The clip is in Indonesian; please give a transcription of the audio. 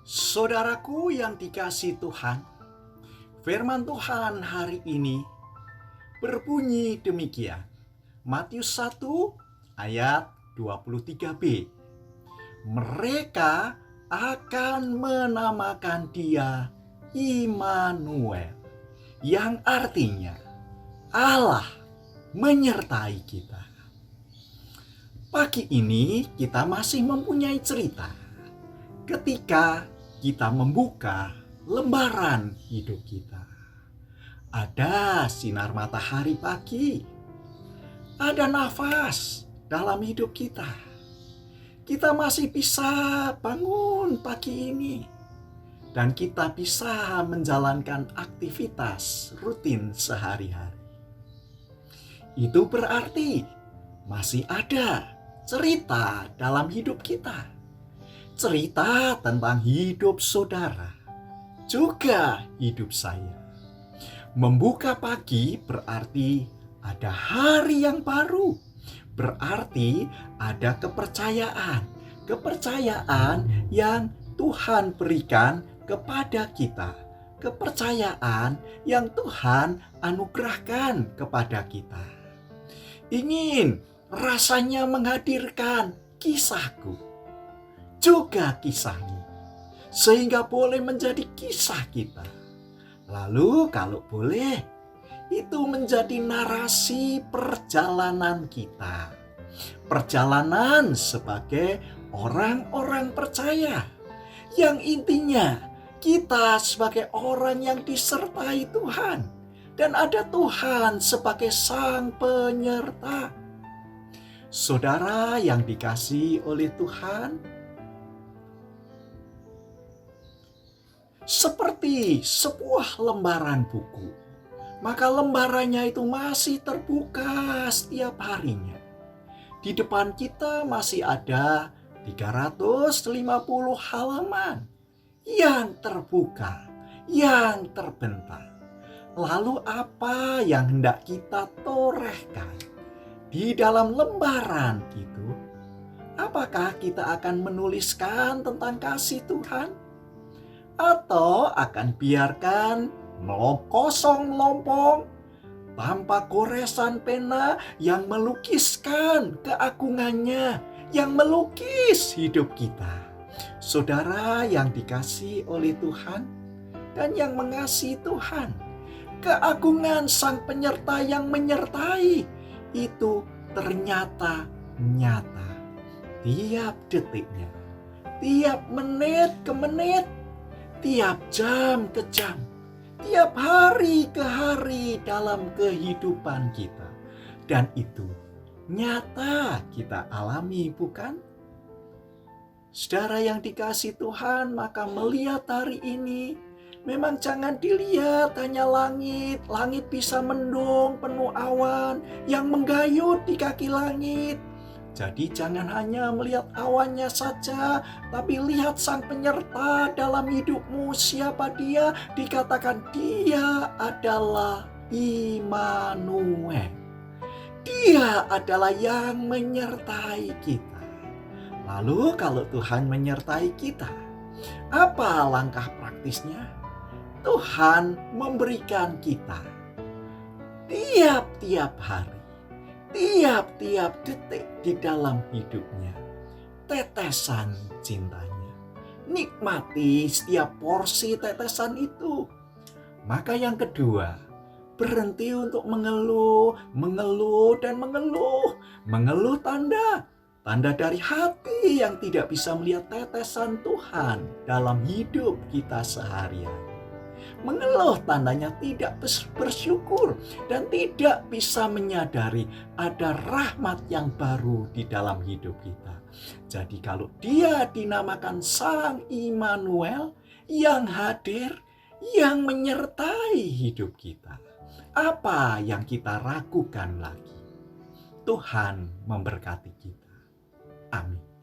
Saudaraku yang dikasihi Tuhan, firman Tuhan hari ini berbunyi demikian. Matius 1 ayat 23b. Mereka akan menamakan Dia Immanuel, yang artinya Allah menyertai kita. Pagi ini kita masih mempunyai cerita ketika kita membuka lembaran hidup kita. Ada sinar matahari pagi, ada nafas dalam hidup kita. Kita masih bisa bangun pagi ini, dan kita bisa menjalankan aktivitas rutin sehari-hari. Itu berarti masih ada cerita dalam hidup kita. Cerita tentang hidup saudara, juga hidup saya. Membuka pagi berarti ada hari yang baru. Berarti ada kepercayaan. Kepercayaan yang Tuhan berikan kepada kita. Kepercayaan yang Tuhan anugerahkan kepada kita. Ingin rasanya menghadirkan kisahku, juga kisahmu, sehingga boleh menjadi kisah kita. Lalu kalau boleh, itu menjadi narasi perjalanan kita. Perjalanan sebagai orang-orang percaya, yang intinya kita sebagai orang yang disertai Tuhan, dan ada Tuhan sebagai sang penyerta. Saudara yang dikasihi oleh Tuhan, seperti sebuah lembaran buku, maka lembarannya itu masih terbuka setiap harinya. Di depan kita masih ada 350 halaman yang terbuka, yang terbentang. Lalu apa yang hendak kita torehkan di dalam lembaran itu? Apakah kita akan menuliskan tentang kasih Tuhan? Atau akan biarkan kosong lompong tanpa goresan pena yang melukiskan keagungannya, yang melukis hidup kita? Saudara yang dikasihi oleh Tuhan dan yang mengasihi Tuhan, keagungan sang penyerta yang menyertai itu ternyata nyata tiap detiknya, tiap menit ke menit, tiap jam ke jam, tiap hari ke hari dalam kehidupan kita. Dan itu nyata kita alami, bukan? Saudara yang dikasihi Tuhan, maka melihat hari ini, memang jangan dilihat hanya langit. Langit bisa mendung, penuh awan yang menggayut di kaki langit. Jadi jangan hanya melihat awannya saja, tapi lihat sang penyerta dalam hidupmu. Siapa dia? Dikatakan dia adalah Immanuel. Dia adalah yang menyertai kita. Lalu kalau Tuhan menyertai kita, apa langkah praktisnya? Tuhan memberikan kita tiap-tiap hari, tiap-tiap detik di dalam hidupnya tetesan cintanya. Nikmati setiap porsi tetesan itu. Maka yang kedua, berhenti untuk mengeluh dan mengeluh. Mengeluh tanda dari hati yang tidak bisa melihat tetesan Tuhan dalam hidup kita sehari-hari. Mengeluh tandanya tidak bersyukur dan tidak bisa menyadari ada rahmat yang baru di dalam hidup kita. Jadi kalau dia dinamakan Sang Immanuel yang hadir, yang menyertai hidup kita, apa yang kita ragukan lagi? Tuhan memberkati kita. Amin.